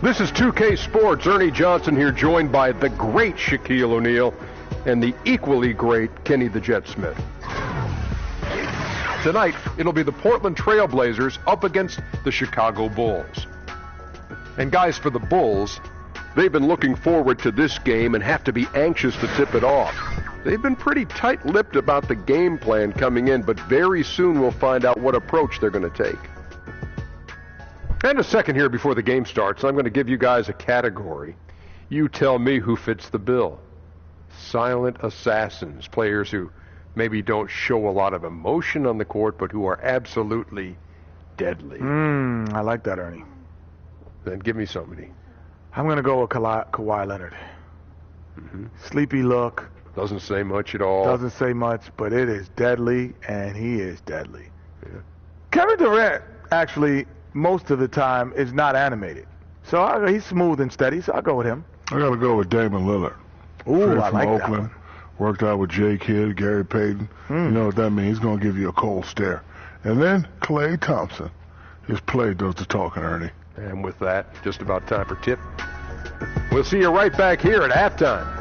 This is 2K Sports. Ernie Johnson here, joined by the great Shaquille O'Neal and the equally great Kenny the Jet Smith. Tonight, it'll be the Portland Trail Blazers up against the Chicago Bulls. And guys, for the Bulls, they've been looking forward to this game and have to be anxious to tip it off. They've been pretty tight-lipped about the game plan coming in, but very soon we'll find out what approach they're going to take. And a second here before the game starts, I'm going to give you guys a category. You tell me who fits the bill. Silent assassins, players who maybe don't show a lot of emotion on the court, but who are absolutely deadly. I like that, Ernie. Then give me somebody. I'm going to go with Kawhi Leonard. Sleepy look. Doesn't say much at all. Doesn't say much, but it is deadly, and he is deadly. Yeah. Kevin Durant, actually, most of the time, is not animated. So he's smooth and steady, so I'll go with him. I got to go with Damon Lillard. Ooh, I from like Oakland. that one. Worked out with Jay Kidd, Gary Payton. You know what that means. He's going to give you a cold stare. And then Klay Thompson. His play does the talking, Ernie. And with that, just about time for tip. We'll see you right back here at halftime.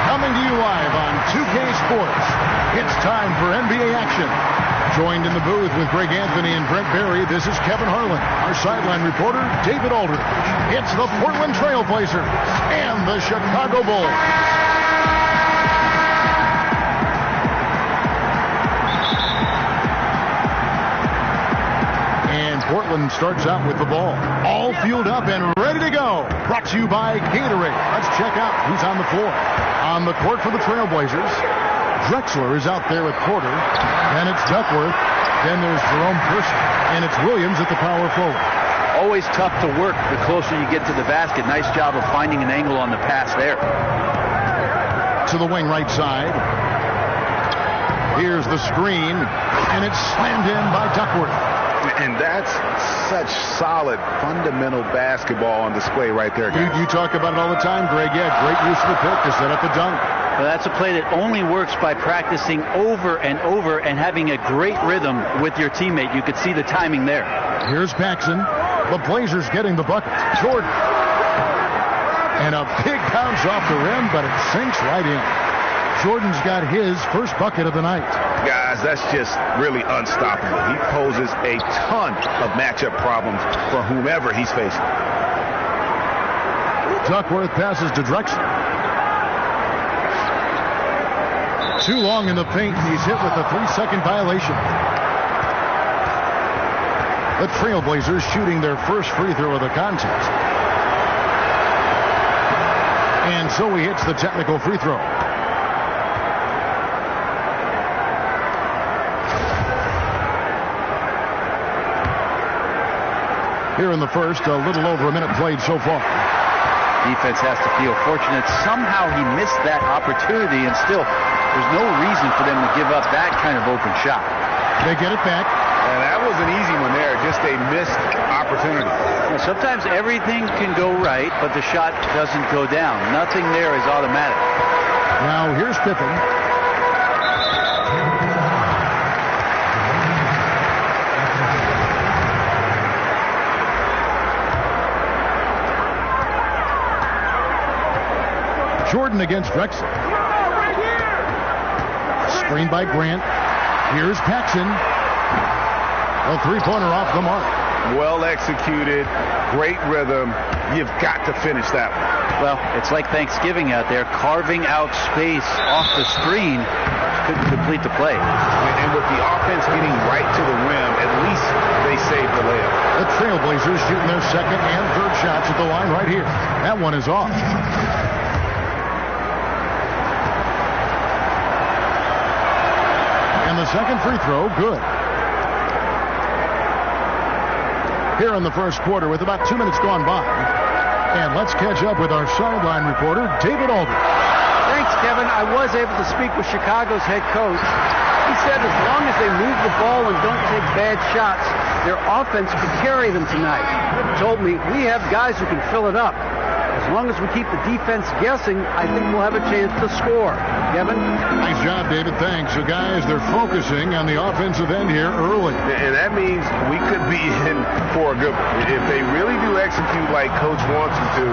Coming to you live on 2K Sports. It's time for NBA action. Joined in the booth with Greg Anthony and Brent Barry, this is Kevin Harlan. Our sideline reporter, David Aldridge. It's the Portland Trail Blazers and the Chicago Bulls. And Portland starts out with the ball. All fueled up and ready to go. Brought to you by Gatorade. Let's check out who's on the floor. On the court for the Trailblazers, Drexler is out there at quarter. Then it's Duckworth. Then there's Jerome Person. And it's Williams at the power forward. Always tough to work the closer you get to the basket. Nice job of finding an angle on the pass there. To the wing right side. Here's the screen. And it's slammed in by Duckworth. And that's such solid, fundamental basketball on display right there, guys. You talk about it all the time, Greg. Yeah, great use of the pick to set up the dunk. Well, that's a play that only works by practicing over and over and having a great rhythm with your teammate. You could see the timing there. Here's Paxson. The Blazers getting the bucket. Jordan. And a big bounce off the rim, but it sinks right in. Jordan's got his first bucket of the night. Guys, that's just really unstoppable. He poses a ton of matchup problems for whomever he's facing. Duckworth passes to Drexler. Too long in the paint. He's hit with a 3-second violation. The Trailblazers shooting their first free throw of the contest. And so he hits the technical free throw. Here in the first, a little over a minute played so far. Defense has to feel fortunate. Somehow he missed that opportunity, and still, there's no reason for them to give up that kind of open shot. They get it back. And that was an easy one there, just a missed opportunity. Well, sometimes everything can go right, but the shot doesn't go down. Nothing there is automatic. Now here's Pippen. Jordan against Drexler. Screen by Grant. Here's Paxson. A three-pointer off the mark. Well executed. Great rhythm. You've got to finish that one. Well, it's like Thanksgiving out there, carving out space off the screen. Couldn't complete the play. And with the offense getting right to the rim, at least they saved the layup. The Trailblazers shooting their second and third shots at the line right here. That one is off. And the second free throw, good. Here in the first quarter with about 2 minutes gone by. And let's catch up with our sideline reporter, David Aldridge. Thanks, Kevin. I was able to speak with Chicago's head coach. He said as long as they move the ball and don't take bad shots, their offense could carry them tonight. He told me, we have guys who can fill it up. As long as we keep the defense guessing, I think we'll have a chance to score. Kevin? Nice job, David. Thanks. So, guys, they're focusing on the offensive end here early. And that means we could be in for a good one. If they really do execute like Coach wants them to,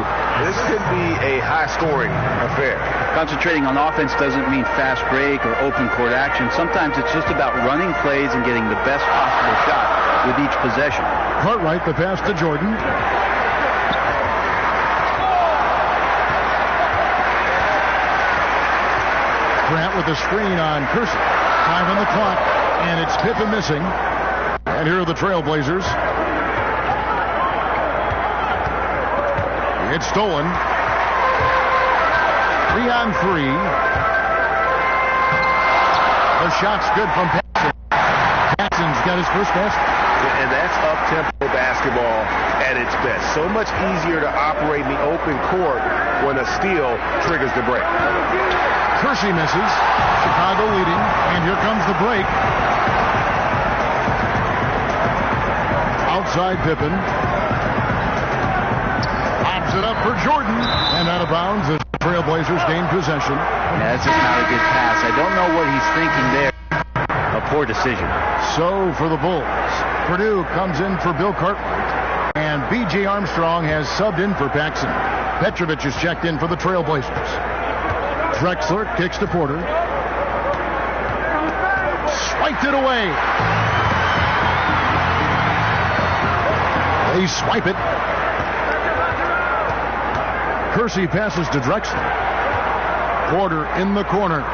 this could be a high-scoring affair. Concentrating on offense doesn't mean fast break or open court action. Sometimes it's just about running plays and getting the best possible shot with each possession. Cartwright, the pass to Jordan. Grant with the screen on Kersey. 5 on the clock, and it's Pippen missing. And here are the Trailblazers. It's stolen. 3 on 3. The shot's good from Paxson. Paxson's got his first basket. And that's up-tempo basketball at its best. So much easier to operate in the open court when a steal triggers the break. Kersey misses. Chicago leading. And here comes the break. Outside Pippen. Pops it up for Jordan. And out of bounds as the Trailblazers gain possession. Yeah, that's just not a good pass. I don't know what he's thinking there. A poor decision. So for the Bulls, Purdue comes in for Bill Cartwright. And B.J. Armstrong has subbed in for Paxson. Petrovic is checked in for the Trailblazers. Drexler kicks to Porter. Swiped it away. They swipe it. Kersey passes to Drexler. Porter in the corner.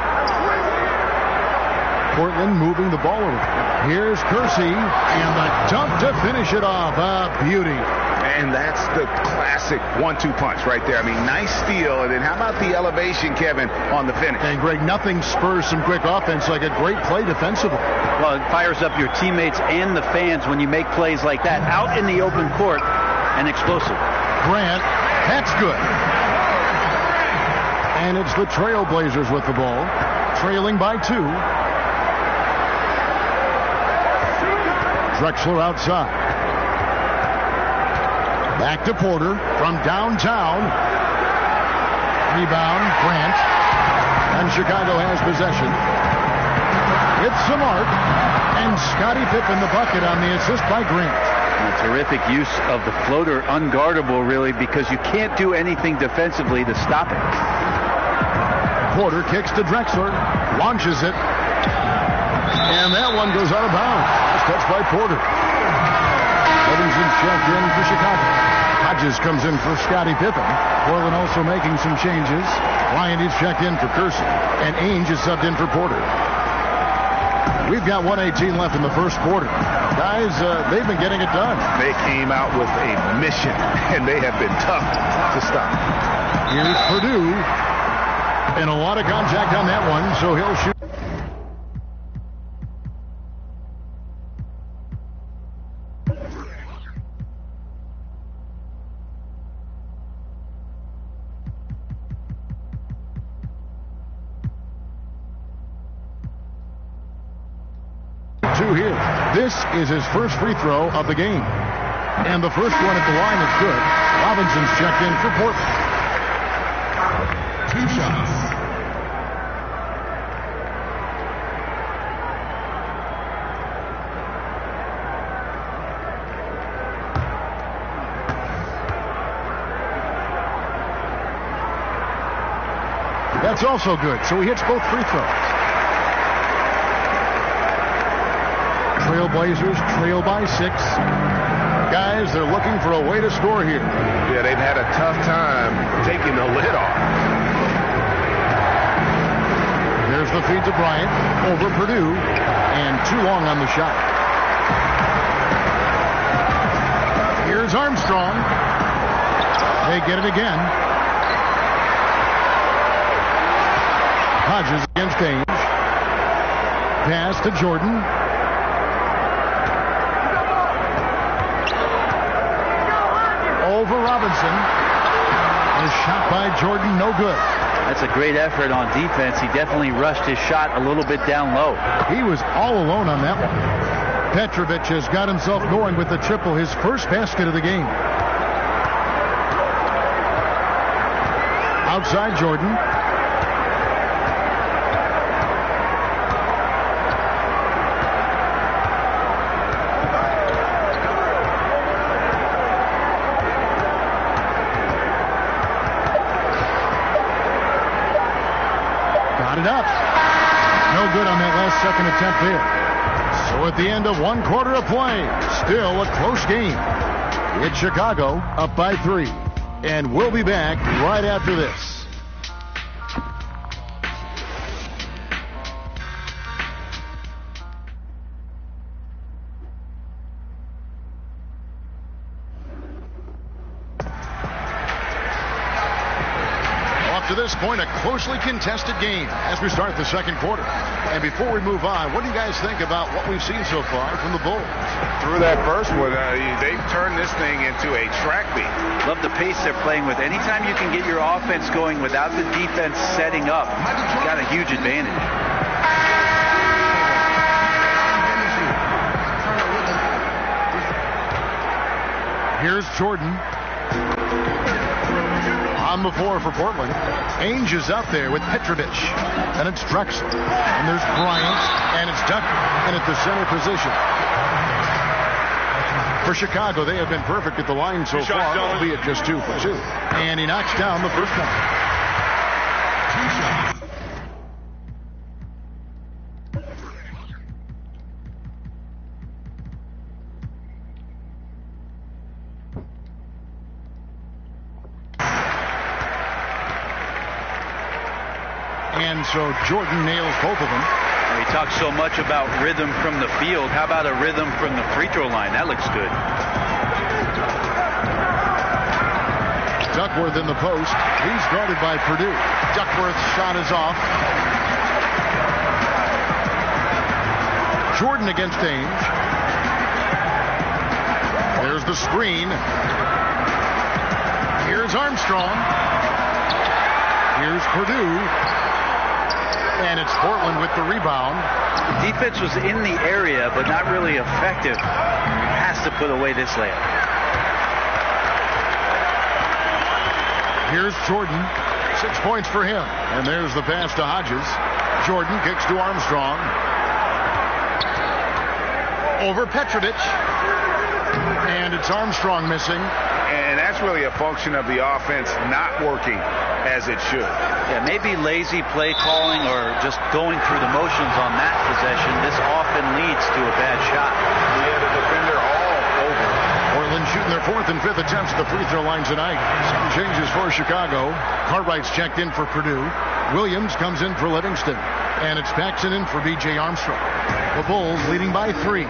Portland moving the ball around. Here's Kersey, and the dunk to finish it off. A beauty. And that's the classic 1-2 punch right there. I mean, nice steal. And then how about the elevation, Kevin, on the finish? And, Greg, nothing spurs some quick offense like a great play defensively. Well, it fires up your teammates and the fans when you make plays like that. Out in the open court and explosive. Grant, that's good. And it's the Trailblazers with the ball, trailing by 2. Drexler outside. Back to Porter from downtown. Rebound, Grant. And Chicago has possession. It's Samart. And Scottie Pippen the bucket on the assist by Grant. A terrific use of the floater, unguardable really, because you can't do anything defensively to stop it. Porter kicks to Drexler, launches it, and that one goes out of bounds. Last touch by Porter. Livingston's checked in for Chicago. Hodges comes in for Scottie Pippen. Portland also making some changes. Bryant is checked in for Kersey, and Ainge is subbed in for Porter. We've got 1:18 left in the first quarter. Guys, they've been getting it done. They came out with a mission, and they have been tough to stop. Here's Purdue. And a lot of contact on that one, so he'll shoot. Two here. This is his first free throw of the game. And the first one at the line is good. Robinson's checked in for Portland. 2 shots. That's also good. So he hits both free throws. Trailblazers trail by 6. Guys, they're looking for a way to score here. Yeah, they've had a tough time taking the lid off. There's the feed to Bryant over Purdue, and too long on the shot. Here's Armstrong. They get it again. Hodges against Ainge. Pass to Jordan. Over Robinson. The shot by Jordan, no good. That's a great effort on defense. He definitely rushed his shot a little bit down low. He was all alone on that one. Petrovic has got himself going with the triple, his first basket of the game. outside Jordan. Got it up. No good on that last second attempt there. So at the end of 1 quarter of play, still a close game. It's Chicago up by 3. And we'll be back right after this. To this point, a closely contested game as we start the second quarter. And before we move on, what do you guys think about what we've seen so far from the Bulls? Through that first one, they've turned this thing into a track meet. Love the pace they're playing with. Anytime you can get your offense going without the defense setting up, you've got a huge advantage. Here's Jordan. On the floor for Portland. Ainge is out there with Petrovic. And it's Drexler. And there's Bryant. And it's Tucker. And at the center position. For Chicago, they have been perfect at the line so far, albeit just 2 for 2. And he knocks down the first one. And so Jordan nails both of them. Well, he talks so much about rhythm from the field. How about a rhythm from the free throw line? That looks good. Duckworth in the post. He's guarded by Purdue. Duckworth's shot is off. Jordan against Ainge. There's the screen. Here's Armstrong. Here's Purdue. And it's Portland with the rebound. The defense was in the area, but not really effective. Has to put away this layup. Here's Jordan. 6 points for him. And there's the pass to Hodges. Jordan kicks to Armstrong. Over Petrovic. And it's Armstrong missing. And that's really a function of the offense not working as it should. Yeah, maybe lazy play calling or just going through the motions on that possession. This often leads to a bad shot. Yeah, the defender all over. Portland shooting their 4th and 5th attempts at the free throw line tonight. Some changes for Chicago. Cartwright's checked in for Purdue. Williams comes in for Livingston. And it's Paxson in for B.J. Armstrong. The Bulls leading by 3.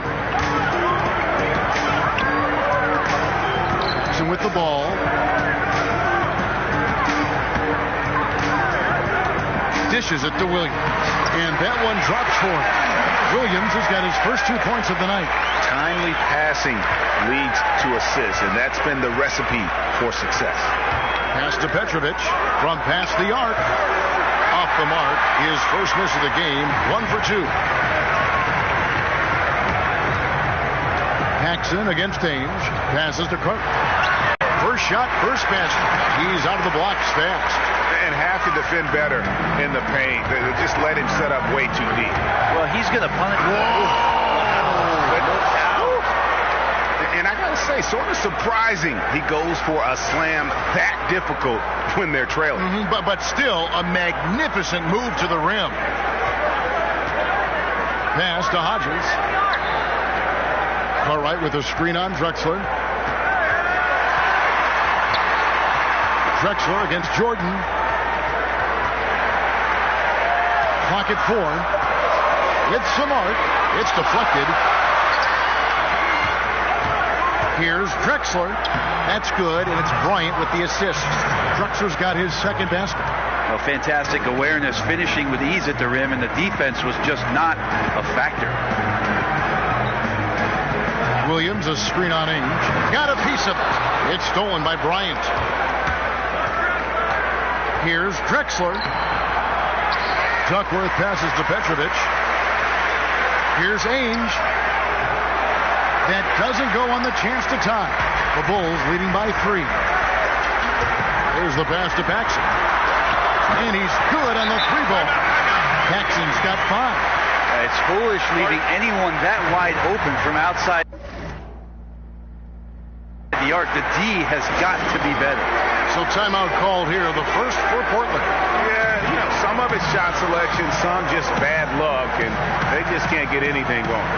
Paxson with the ball. Dishes it to Williams. And that one drops for him. Williams has got his first 2 points of the night. Timely passing leads to assists, and that's been the recipe for success. Pass to Petrovic from past the arc. Off the mark. His first miss of the game. 1 for 2. Paxson against Ainge. Passes to Cook. First shot, first basket. He's out of the blocks fast. And have to defend better in the paint. They just let him set up way too deep. Well, he's going to punt it. And I got to say, sort of surprising he goes for a slam that difficult when they're trailing. But still a magnificent move to the rim. Pass to Hodges. Cartwright with a screen on Drexler. Drexler against Jordan. Clock at 4. It's Samart. It's deflected. Here's Drexler. That's good, and it's Bryant with the assist. Drexler's got his second basket. Well, fantastic awareness, finishing with ease at the rim, and the defense was just not a factor. Williams, a screen on Ainge. Got a piece of it. It's stolen by Bryant. Here's Drexler. Duckworth passes to Petrovic. Here's Ainge. That doesn't go on the chance to tie. The Bulls leading by 3. There's the pass to Paxson. And he's good on the 3-ball. Paxson's got 5. It's foolish leaving anyone that wide open from outside the arc. The D has got to be better. So timeout called here, the first for Portland. Yeah, some of it's shot selection, some just bad luck, and they just can't get anything going.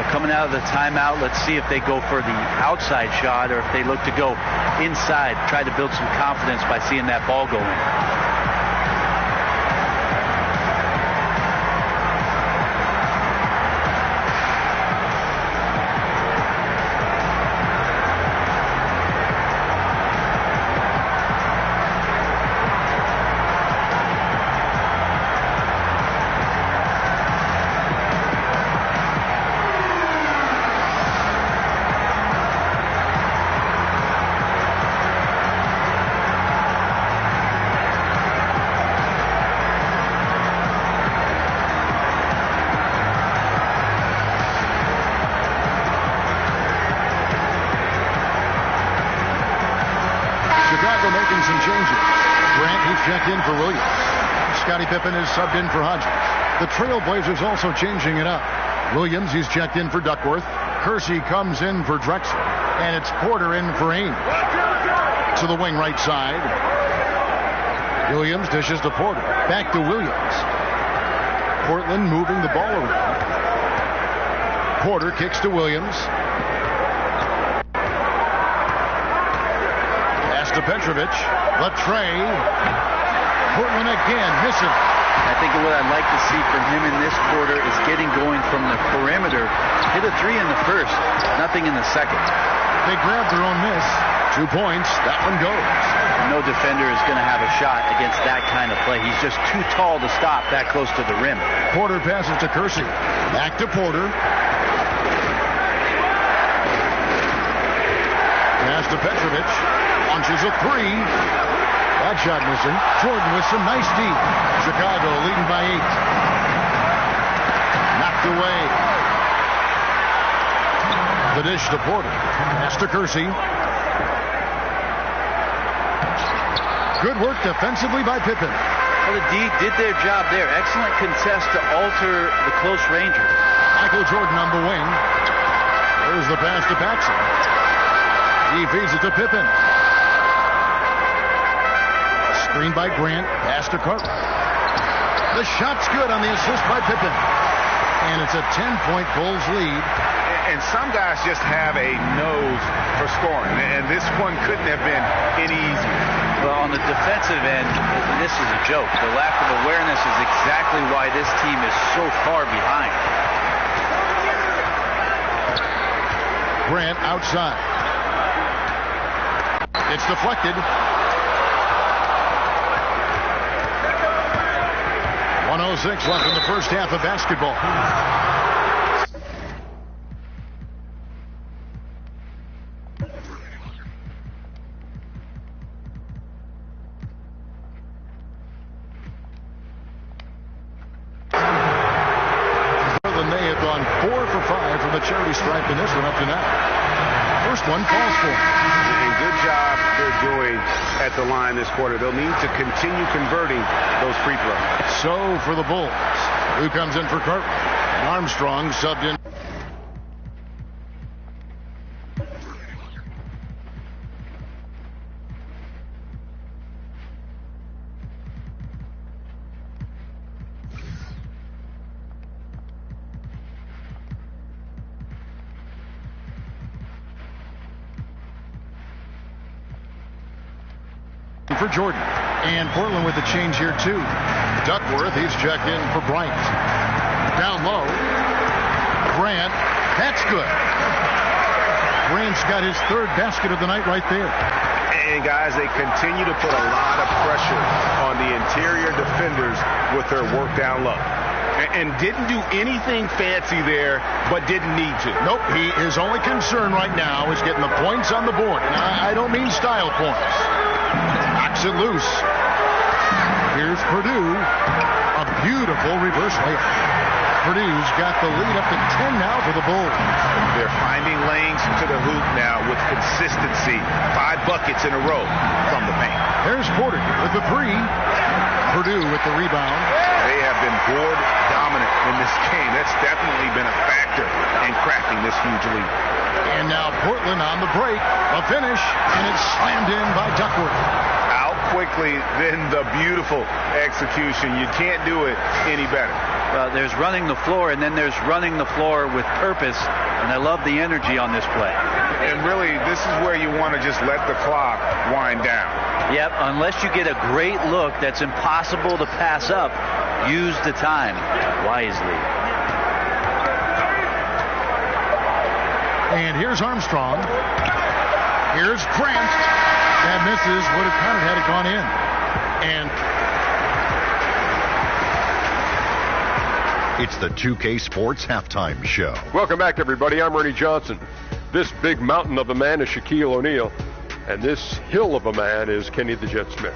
Coming out of the timeout, let's see if they go for the outside shot or if they look to go inside, try to build some confidence by seeing that ball go in. Chicago making some changes. Grant, he's checked in for Williams. Scottie Pippen is subbed in for Hodges. The Trailblazers also changing it up. Williams, he's checked in for Duckworth. Kersey comes in for Drexler. And it's Porter in for Ames. To the wing right side. Williams dishes to Porter. Back to Williams. Portland moving the ball around. Porter kicks to Williams. To Petrovic, Latre, Portland again, missing. I think what I'd like to see from him in this quarter is getting going from the perimeter. Hit a 3 in the first, nothing in the second. They grabbed their own miss. 2 points, that one goes. No defender is going to have a shot against that kind of play. He's just too tall to stop that close to the rim. Porter passes to Kersey. Back to Porter. Pass to Petrovic. Launches a 3. That shot missing. Jordan with some nice D. Chicago leading by 8. Knocked away. The dish to Porter. Pass to Kersey. Good work defensively by Pippen. Well, the D did their job there. Excellent contest to alter the close rangers. Michael Jordan on the wing. There's the pass to Paxson. He feeds it to Pippen. Screen by Grant. Pass to Carter. The shot's good on the assist by Pippen. And it's a 10-point Bulls lead. And some guys just have a nose for scoring. And this one couldn't have been any easier. Well, on the defensive end, this is a joke. The lack of awareness is exactly why this team is so far behind. Grant outside. It's deflected. 1:06 left in the first half of basketball. They have gone 4 for 5 from the charity stripe in this one up to now. First one falls for them. And good job they're doing at the line this quarter. They'll need to continue converting those free throws. So for the Bulls, who comes in for Carter? Armstrong subbed in. For Jordan. And Portland with a change here too. Duckworth, he's checked in for Bryant. Down low. Grant. That's good. Grant's got his 3rd basket of the night right there. And guys, they continue to put a lot of pressure on the interior defenders with their work down low. And didn't do anything fancy there, but didn't need to. Nope, his only concern right now is getting the points on the board. And I don't mean style points. Knocks it loose. Here's Purdue. A beautiful reverse layup. Purdue's got the lead up to 10 now for the Bulls. They're finding lanes to the hoop now with consistency. 5 buckets in a row from the paint. There's Porter with the 3. Purdue with the rebound. They have been board dominant in this game. That's definitely been a factor in cracking this huge lead. And now Portland on the break. A finish, and it's slammed in by Duckworth. Out quickly, then the beautiful execution. You can't do it any better. Well, there's running the floor, and then there's running the floor with purpose, and I love the energy on this play. And really, this is where you want to just let the clock wind down. Yep, unless you get a great look that's impossible to pass up, use the time wisely. And here's Armstrong. Here's Grant. That misses. Would have counted had it gone in. And it's the 2K Sports Halftime Show. Welcome back, everybody. I'm Ernie Johnson. This big mountain of a man is Shaquille O'Neal, and this hill of a man is Kenny the Jet Smith.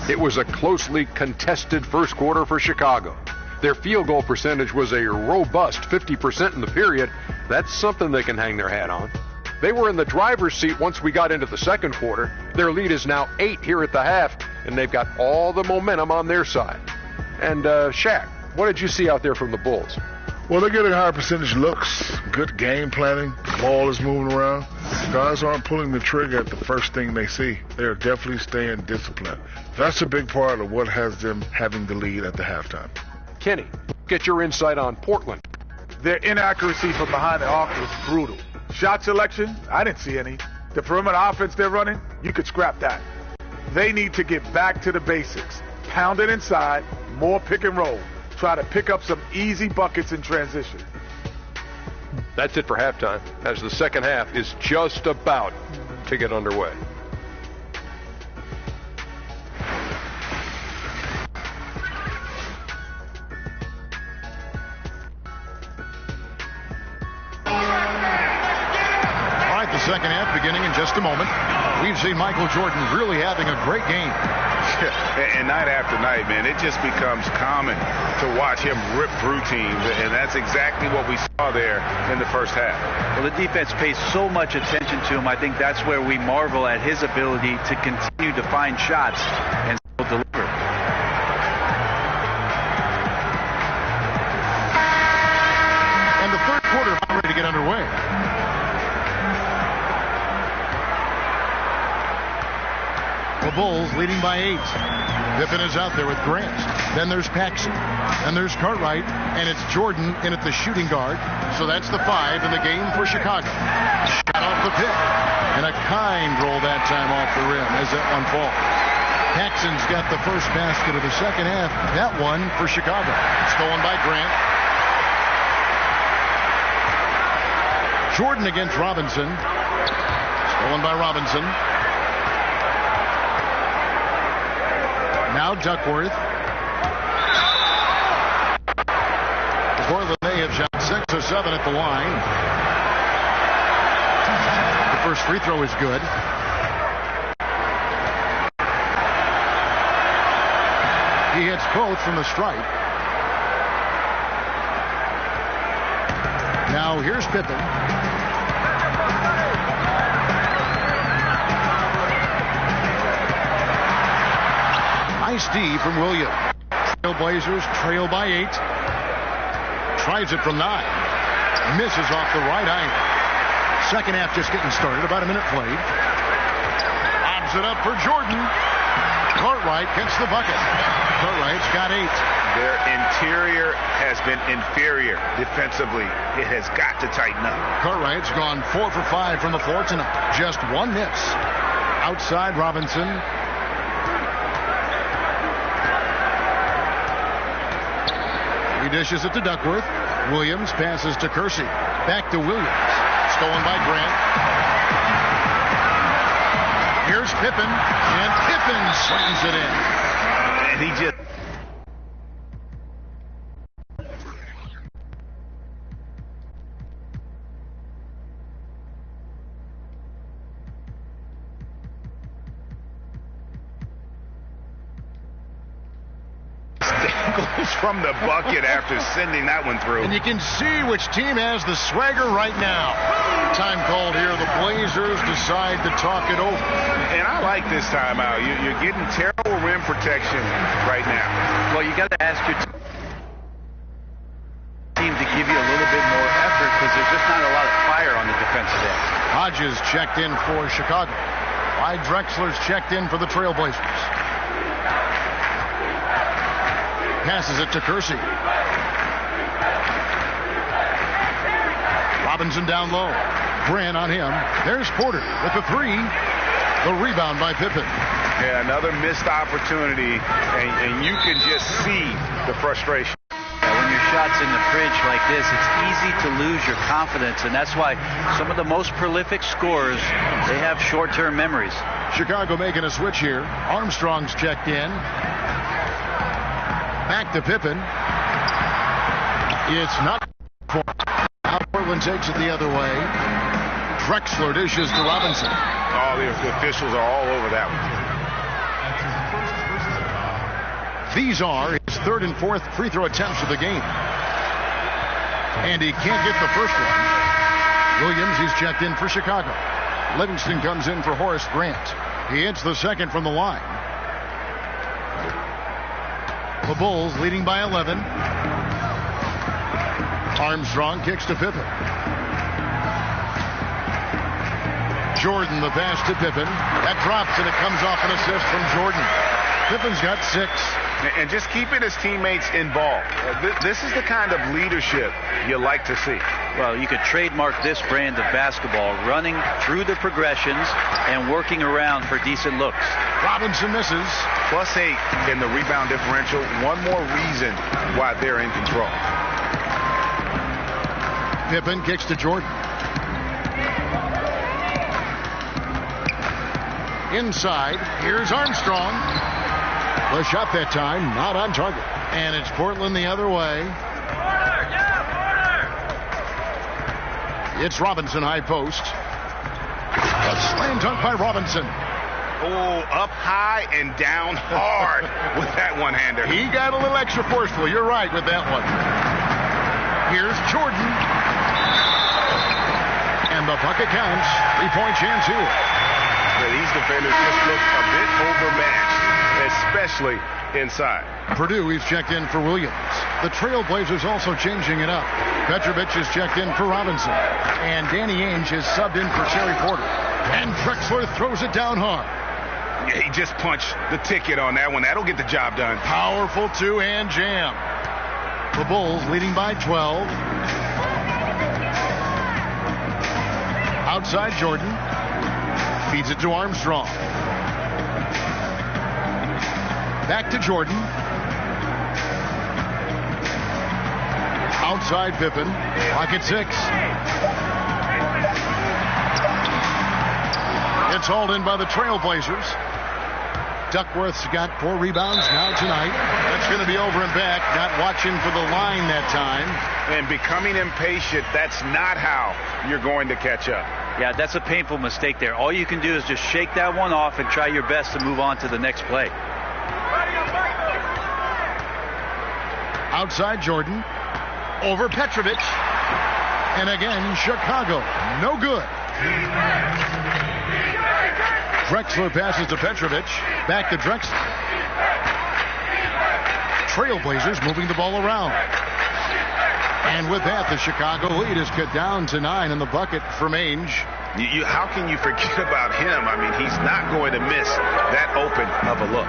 It was a closely contested first quarter for Chicago. Their field goal percentage was a robust 50% in the period. That's something they can hang their hat on. They were in the driver's seat once we got into the second quarter. Their lead is now 8 here at the half, and they've got all the momentum on their side. And Shaq, what did you see out there from the Bulls? Well, they're getting higher percentage looks, good game planning, ball is moving around. Guys aren't pulling the trigger at the first thing they see. They're definitely staying disciplined. That's a big part of what has them having the lead at the halftime. Kenny, get your insight on Portland. Their inaccuracy from behind the arc was brutal. Shot selection, I didn't see any. The perimeter offense they're running, you could scrap that. They need to get back to the basics. Pound it inside, more pick and roll. Try to pick up some easy buckets in transition. That's it for halftime, as the second half is just about to get underway. Second half beginning in just a moment. We've seen Michael Jordan really having a great game. And night after night, man, it just becomes common to watch him rip through teams, and that's exactly what we saw there in the first half. Well, the defense pays so much attention to him. I think that's where we marvel at his ability to continue to find shots and still deliver. And the third quarter is ready to get underway. The Bulls leading by 8. Pippen is out there with Grant. Then there's Paxson. Then there's Cartwright. And it's Jordan in at the shooting guard. So that's the 5 in the game for Chicago. Shot off the pick. And a kind roll that time off the rim as that one falls. Paxson's got the first basket of the second half. That one for Chicago. Stolen by Grant. Jordan against Robinson. Stolen by Robinson. Now Duckworth. Portland may have shot 6 or 7 at the line. The first free throw is good. He hits both from the stripe. Now here's Pippen. Nice D from Williams. Trailblazers trail by 8. Tries it from 9. Misses off the right angle. Second half just getting started. About a minute played. Lobs it up for Jordan. Cartwright gets the bucket. Cartwright's got 8. Their interior has been inferior defensively. It has got to tighten up. Cartwright's gone 4 for 5 from the floor tonight. Just 1 miss. Outside Robinson. He dishes it to Duckworth. Williams passes to Kersey. Back to Williams. Stolen by Grant. Here's Pippen. And Pippen slams it in. And he just... from the bucket after sending that one through. And you can see which team has the swagger right now. time called here. The Blazers decide to talk it over. And I like this timeout. You're getting terrible rim protection right now. Well, you got to ask your team to give you a little bit more effort because there's just not a lot of fire on the defensive end. Hodges checked in for Chicago. Clyde Drexler's checked in for the Trailblazers. Passes it to Kersey. Robinson down low. Grant on him. There's Porter with the three. The rebound by Pippen. Yeah, another missed opportunity, and you can just see the frustration. When your shot's in the fridge like this, it's easy to lose your confidence, and that's why some of the most prolific scorers, they have short-term memories. Chicago making a switch here. Armstrong's checked in. Back to Pippen. It's not. Now Portland takes it the other way. Drexler dishes to Robinson. Oh, the officials are all over that one. These are his third and fourth free throw attempts of the game. And he can't get the first one. Williams, he's checked in for Chicago. Livingston comes in for Horace Grant. He hits the second from the line. The Bulls leading by 11. Armstrong kicks to Pippen. Jordan, the pass to Pippen. That drops, and it comes off an assist from Jordan. Pippen's got 6. And just keeping his teammates involved. This is the kind of leadership you like to see. Well, you could trademark this brand of basketball, running through the progressions and working around for decent looks. Robinson misses. +8 in the rebound differential. One more reason why they're in control. Pippen kicks to Jordan. Inside, here's Armstrong. The shot that time, not on target. And it's Portland the other way. It's Robinson, high post. A slam dunk by Robinson. Oh, up high and down hard with that one-hander. He got a little extra forceful. You're right with that one. Here's Jordan. And the bucket counts. 3-point chance here. These defenders just look a bit overmatched, especially inside. Purdue, he's checked in for Williams. The Trailblazers also changing it up. Petrovic is checked in for Robinson. And Danny Ainge is subbed in for Terry Porter. And Drexler throws it down hard. Yeah, he just punched the ticket on that one. That'll get the job done. Powerful two-hand jam. The Bulls leading by 12. Outside Jordan. Feeds it to Armstrong. Back to Jordan. Outside Pippen. Pocket 6. It's hauled in by the Trailblazers. Duckworth's got 4 rebounds now tonight. That's going to be over and back. Not watching for the line that time. And becoming impatient, that's not how you're going to catch up. Yeah, that's a painful mistake there. All you can do is just shake that one off and try your best to move on to the next play. Outside Jordan. Over Petrovic. And again, Chicago. No good. Drexler passes to Petrovic. Back to Drexler. Trailblazers moving the ball around. And with that, the Chicago lead is cut down to 9 in the bucket from Ainge. How can you forget about him? I mean, he's not going to miss that open of a look.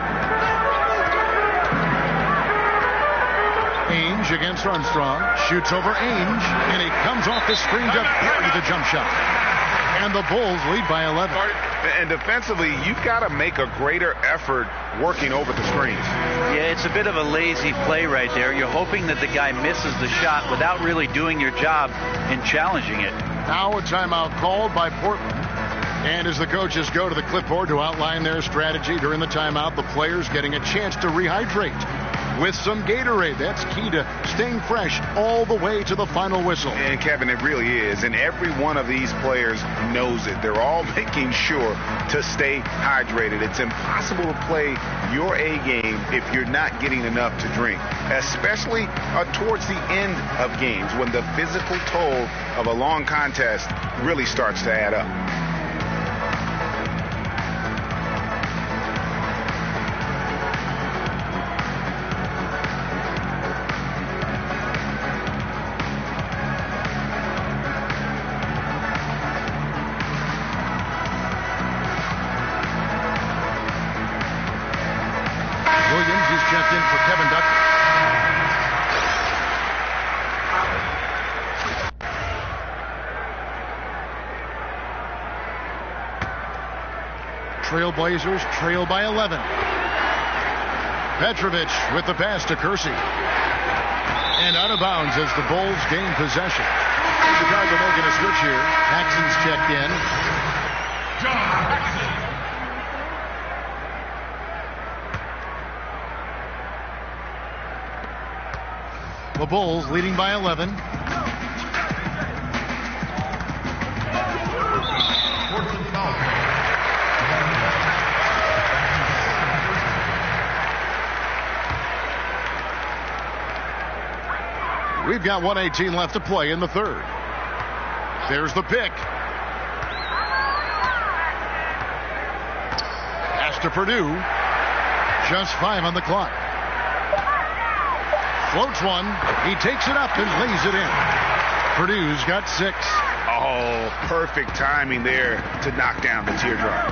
Ainge against Armstrong. Shoots over Ainge. And he comes off the screen to bury the jump shot. And the Bulls lead by 11. And defensively, you've got to make a greater effort working over the screens. Yeah, it's a bit of a lazy play right there. You're hoping that the guy misses the shot without really doing your job in challenging it. Now a timeout called by Portland. And as the coaches go to the clipboard to outline their strategy during the timeout, the players getting a chance to rehydrate. with some Gatorade. That's key to staying fresh all the way to the final whistle. And Kevin, it really is. And every one of these players knows it. They're all making sure to stay hydrated. It's impossible to play your A game if you're not getting enough to drink, especially towards the end of games when the physical toll of a long contest really starts to add up. Checked in for Kevin Ducker. Trailblazers trail by 11. Petrovic with the pass to Kersey. And out of bounds as the Bulls gain possession. Chicago making a switch here. Paxson's checked in. John Paxson. The Bulls leading by 11. We've got 1:18 left to play in the third. There's the pick. Pass to Purdue. Just 5 on the clock. Floats one. He takes it up and lays it in. Purdue's got 6. Oh, perfect timing there to knock down the teardrop.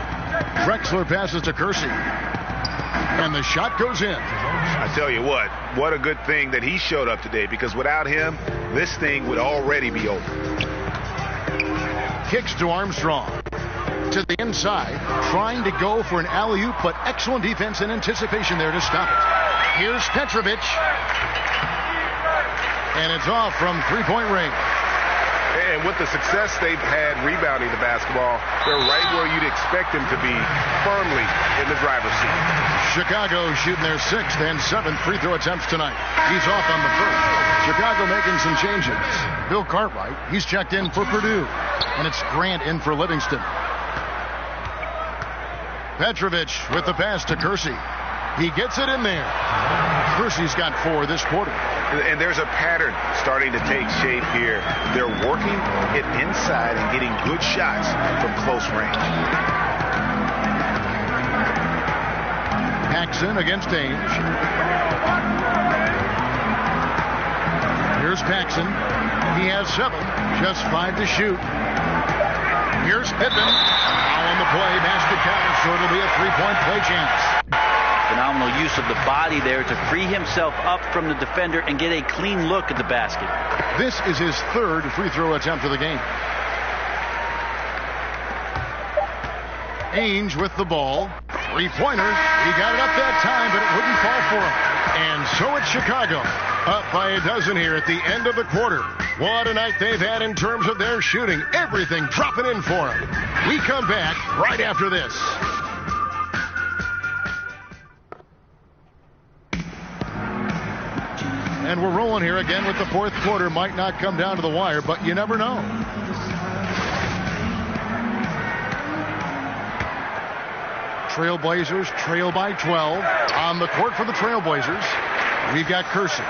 Drexler passes to Kersey. And the shot goes in. I tell you what a good thing that he showed up today, because without him, this thing would already be over. Kicks to Armstrong. To the inside, trying to go for an alley-oop, but excellent defense and anticipation there to stop it. Here's Petrovic. And it's off from three-point range. And with the success they've had rebounding the basketball, they're right where you'd expect them to be, firmly in the driver's seat. Chicago shooting their 6th and 7th free throw attempts tonight. He's off on the first. Chicago making some changes. Bill Cartwright, he's checked in for Purdue. And it's Grant in for Livingston. Petrovic with the pass to Kersey. He gets it in there. Kersey's got 4 this quarter. And there's a pattern starting to take shape here. They're working it inside and getting good shots from close range. Paxson against Ainge. Here's Paxson. He has 7. Just 5 to shoot. Here's Pippen. Now on the play. Basket count. So it'll be a 3-point play chance. Phenomenal use of the body there to free himself up from the defender and get a clean look at the basket. This is his 3rd free throw attempt of the game. Ainge with the ball. 3-pointer. He got it up that time, but it wouldn't fall for him. And so it's Chicago. Up by a dozen here at the end of the quarter. What a night they've had in terms of their shooting. Everything dropping in for them. We come back right after this. And we're rolling here again with the 4th quarter. Might not come down to the wire, but you never know. Trailblazers trail by 12. On the court for the Trailblazers, we've got Kersey.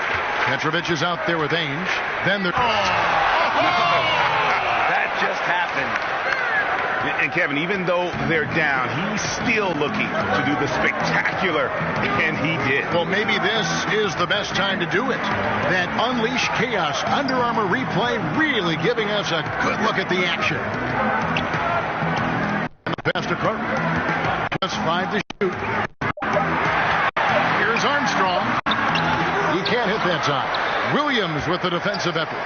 Petrovic is out there with Ainge. Then they're... That just happened. And Kevin, even though they're down, he's still looking to do the spectacular, and he did. Well, maybe this is the best time to do it. That Unleash Chaos Under Armour replay really giving us a good look at the action. Pass to Carter. Just 5 to shoot. Here's Armstrong. He can't hit that time. Williams with the defensive effort.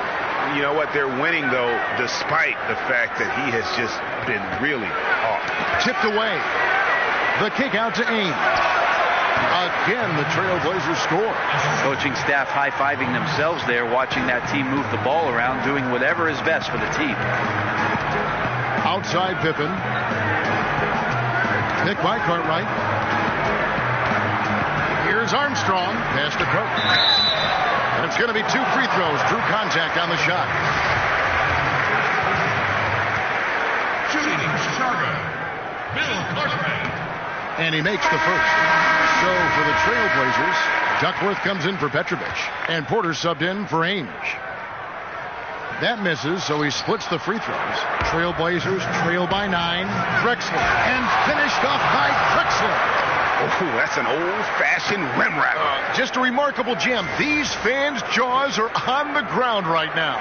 You know what? They're winning, though, despite the fact that he has just been really off. Tipped away. The kick out to Ainge. Again, the Trailblazers score. Coaching staff high-fiving themselves there, watching that team move the ball around, doing whatever is best for the team. Outside Pippen. Pick by Cartwright. Here's Armstrong. Pass to Cook. And it's going to be 2 free throws. Drew contact on the shot. Shooting Chicago, Bill Cartwright. And he makes the first. So for the Trailblazers, Duckworth comes in for Petrovic. And Porter subbed in for Ainge. That misses, so he splits the free throws. Trailblazers trail by 9. Drexler. And finished off by Drexler. Oh, that's an old-fashioned rim wrap. Just a remarkable jam. These fans' jaws are on the ground right now.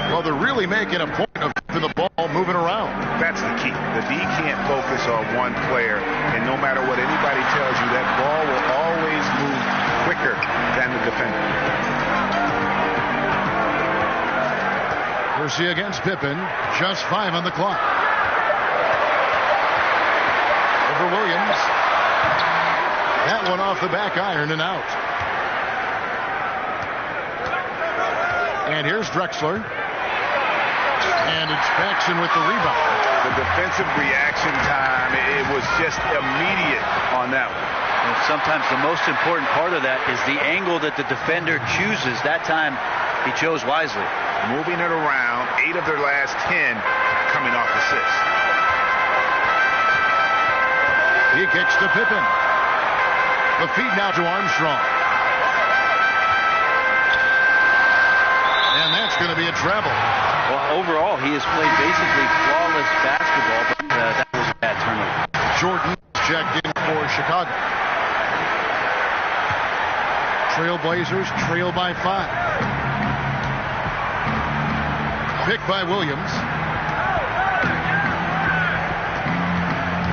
Well, they're really making a point of keeping the ball moving around. That's the key. The D can't focus on one player, and no matter what anybody tells you, that ball will always move quicker than the defender. Percy against Pippen. Just 5 on the clock. Over Williams. That one off the back iron and out. And here's Drexler. And it's Paxson with the rebound. The defensive reaction time, it was just immediate on that one. And sometimes the most important part of that is the angle that the defender chooses. That time he chose wisely. Moving it around, 8 of their last 10 coming off assists. He kicks to Pippen. The feed now to Armstrong. And that's going to be a travel. Well, overall, he has played basically flawless basketball, but that was a bad turnover. Jordan checked in for Chicago. Trailblazers trail by 5. Pick by Williams.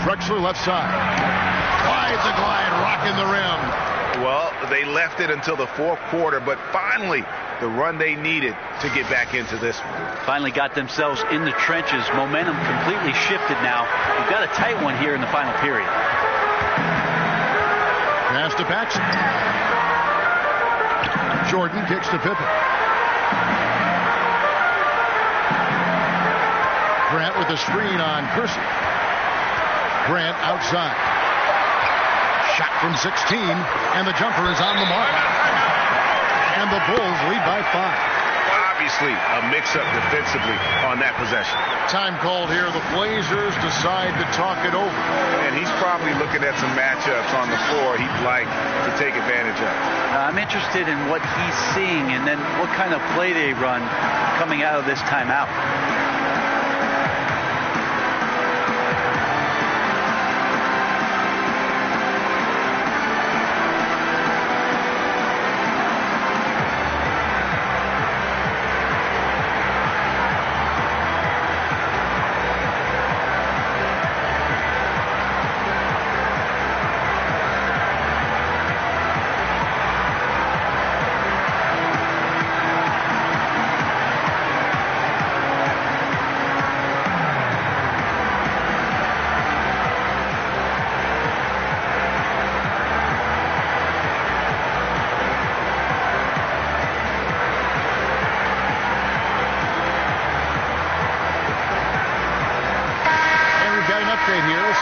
Drexler left side. Wide the glide, rocking the rim. Well, they left it until the 4th quarter, but finally the run they needed to get back into this one. Finally got themselves in the trenches. Momentum completely shifted now. We've got a tight one here in the final period. Pass to Paxson. Jordan kicks to Pippen. Grant with the screen on Percy. Grant outside. Shot from 16, and the jumper is on the mark. And the Bulls lead by 5. Obviously, a mix-up defensively on that possession. Time called here. The Blazers decide to talk it over. And he's probably looking at some matchups on the floor he'd like to take advantage of. I'm interested in what he's seeing and then what kind of play they run coming out of this timeout.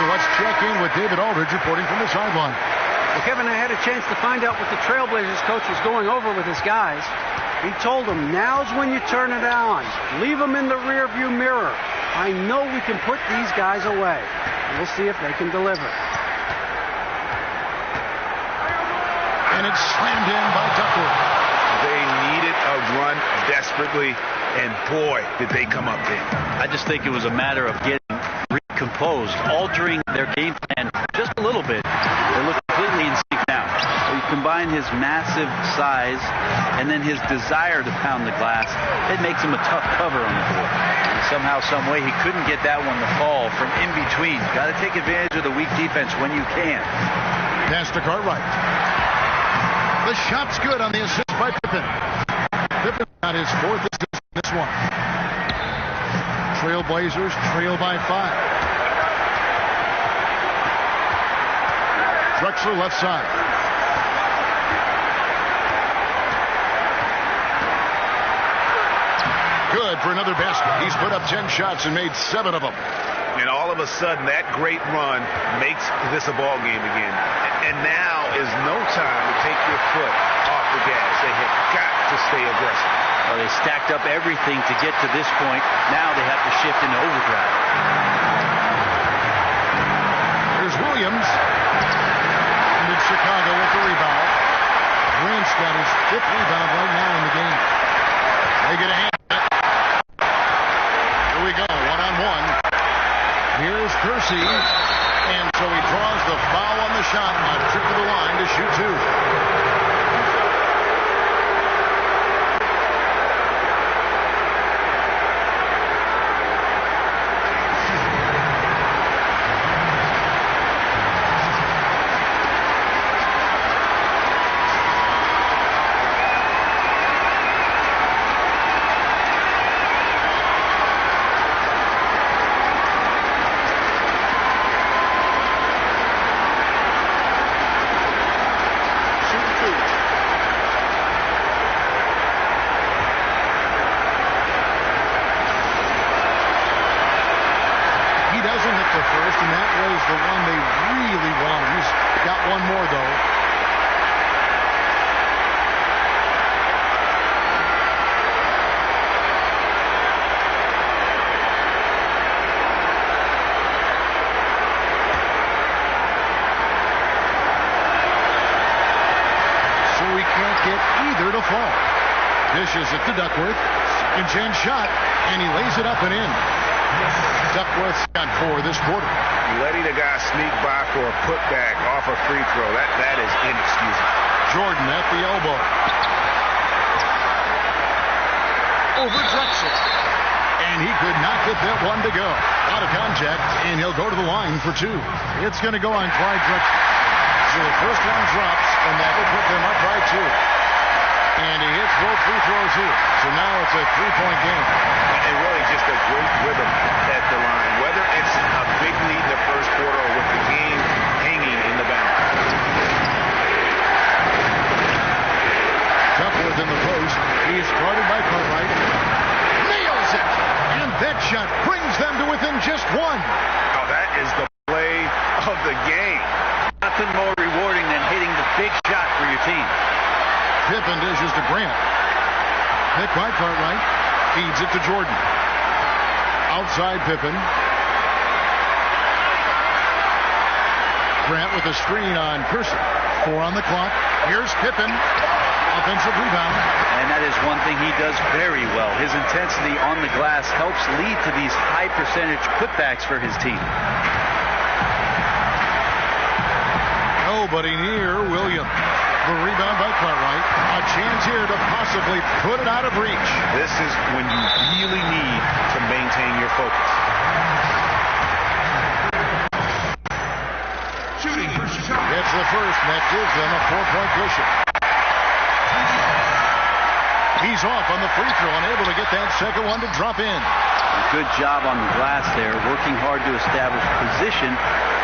So let's check in with David Aldridge reporting from the sideline. Well, Kevin, I had a chance to find out what the Trailblazers coach was going over with his guys. He told them, now's when you turn it on. Leave them in the rearview mirror. I know we can put these guys away. We'll see if they can deliver. And it's slammed in by Duckworth. They needed a run desperately, and boy, did they come up big. I just think it was a matter of getting recomposed, altering their game plan just a little bit. They look completely in sync now. So you combine his massive size and then his desire to pound the glass, it makes him a tough cover on the board. And somehow, some way, he couldn't get that one to fall from in between. Got to take advantage of the weak defense when you can. Pass to Cartwright. The shot's good on the assist by Pippen. Pippen got his 4th assist in this one. Trailblazers trail by 5. Drexler left side. Good for another basket. He's put up 10 shots and made 7 of them. And all of a sudden, that great run makes this a ball game again. And now is no time to take your foot off the gas. They have got to stay aggressive. Well, they stacked up everything to get to this point. Now they have to shift into overdrive. Here's Williams. And it's Chicago with the rebound. Grant's got his 5th rebound right now in the game. They get a hand. Here we go, one-on-one. Here's Kersey. And so he draws the foul on the shot. A trip to the line to shoot 2. Dishes it to Duckworth. Second chance shot, and he lays it up and in. Duckworth's got 4 this quarter. Letting the guy sneak by for a putback off a free throw, that is inexcusable. Jordan at the elbow. Over Drexel. And he could not get that one to go. Out of contact, and he'll go to the line for 2. It's going to go on Clyde Drexel. So the first one drops, and that will put them up by 2. And he hits both free throws here. So now it's a 3-point game. And really just a great rhythm at the line. Whether it's a big lead in the first quarter or with the game hanging in the balance. Duckworth in the post. He's guarded by Cartwright. Nails it! And that shot brings them to within just 1. Oh, that is the play of the game. Nothing more rewarding than hitting the big shot for your team. Pippen dishes to Grant. Hit by Cartwright. Feeds it to Jordan. Outside Pippen. Grant with a screen on Kersey. 4 on the clock. Here's Pippen. Offensive rebound. And that is one thing he does very well. His intensity on the glass helps lead to these high percentage putbacks for his team. Nobody near Williams. The rebound by Cartwright. A chance here to possibly put it out of reach. This is when you really need to maintain your focus. Shooting for Chicago. It's the first, and that gives them a 4-point cushion. He's off on the free throw, unable to get that second one to drop in. Good job on the glass there, working hard to establish position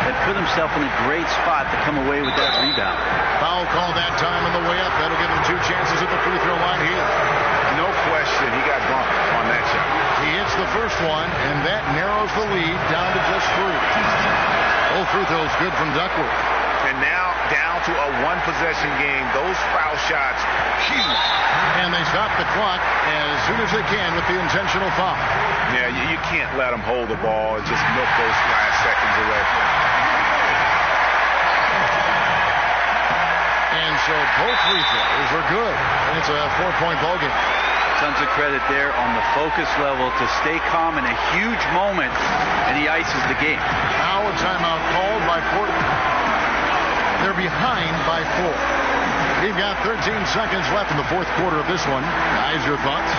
and put himself in a great spot to come away with that rebound. Foul call that time on the way up. That'll give him 2 chances at the free throw line here. No question, he got bumped on that shot. He hits the first one, and that narrows the lead down to just 3. Both free throws good from Duckworth. And now down to a 1-possession game. Those foul shots, huge. And they stop the clock as soon as they can with the intentional foul. Yeah, you can't let them hold the ball and just milk those last seconds away. And so both free throws are good. And it's a 4-point ball game. Tons of credit there on the focus level to stay calm in a huge moment, and he ices the game. Now a timeout called by Portland. They're behind by 4. We've got 13 seconds left in the 4th quarter of this one. Guys, your thoughts?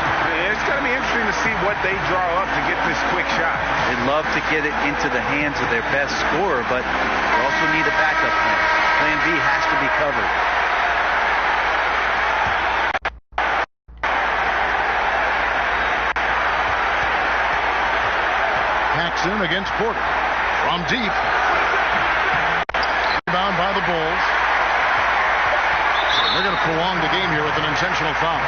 It's going to be interesting to see what they draw up to get this quick shot. They'd love to get it into the hands of their best scorer, but they also need a backup plan. Plan B has to be covered. Paxson against Porter. From deep. Rebound by the Bulls. They're going to prolong the game here with an intentional foul.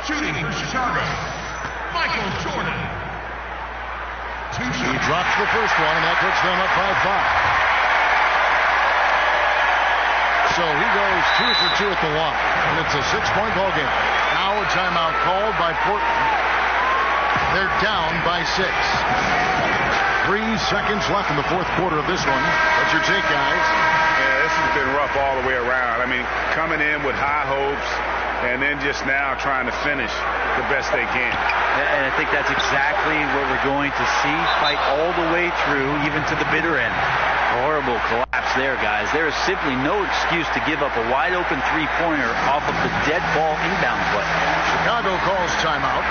Shooting for Chicago, Michael Jordan. He drops the first one, and that puts them up by 5. So he goes 2 for 2 at the line, and it's a 6-point ball game. Now a timeout called by Portland. They're down by 6. 3 seconds left in the fourth quarter of this one. What's your take, guys? Yeah, this has been rough all the way around. I mean, coming in with high hopes and then just now trying to finish the best they can. And I think that's exactly what we're going to see. Fight all the way through, even to the bitter end. Horrible collapse there, guys. There is simply no excuse to give up a wide-open three-pointer off of the dead ball inbound play. Chicago calls timeout.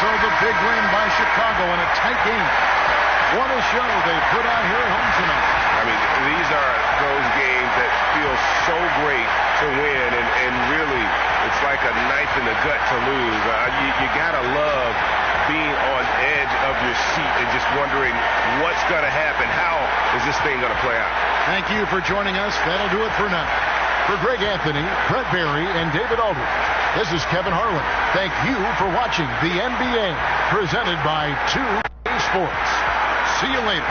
So the big win by Chicago in a tight game. What a show they put on here at home tonight. I mean, these are those games that feel so great to win, and really, it's like a knife in the gut to lose. You gotta love being on edge of your seat and just wondering what's gonna happen. How is this thing gonna play out? Thank you for joining us. That'll do it for now. For Greg Anthony, Brett Barry, and David Aldridge, this is Kevin Harlan. Thank you for watching the NBA, presented by 2K Sports. See you later.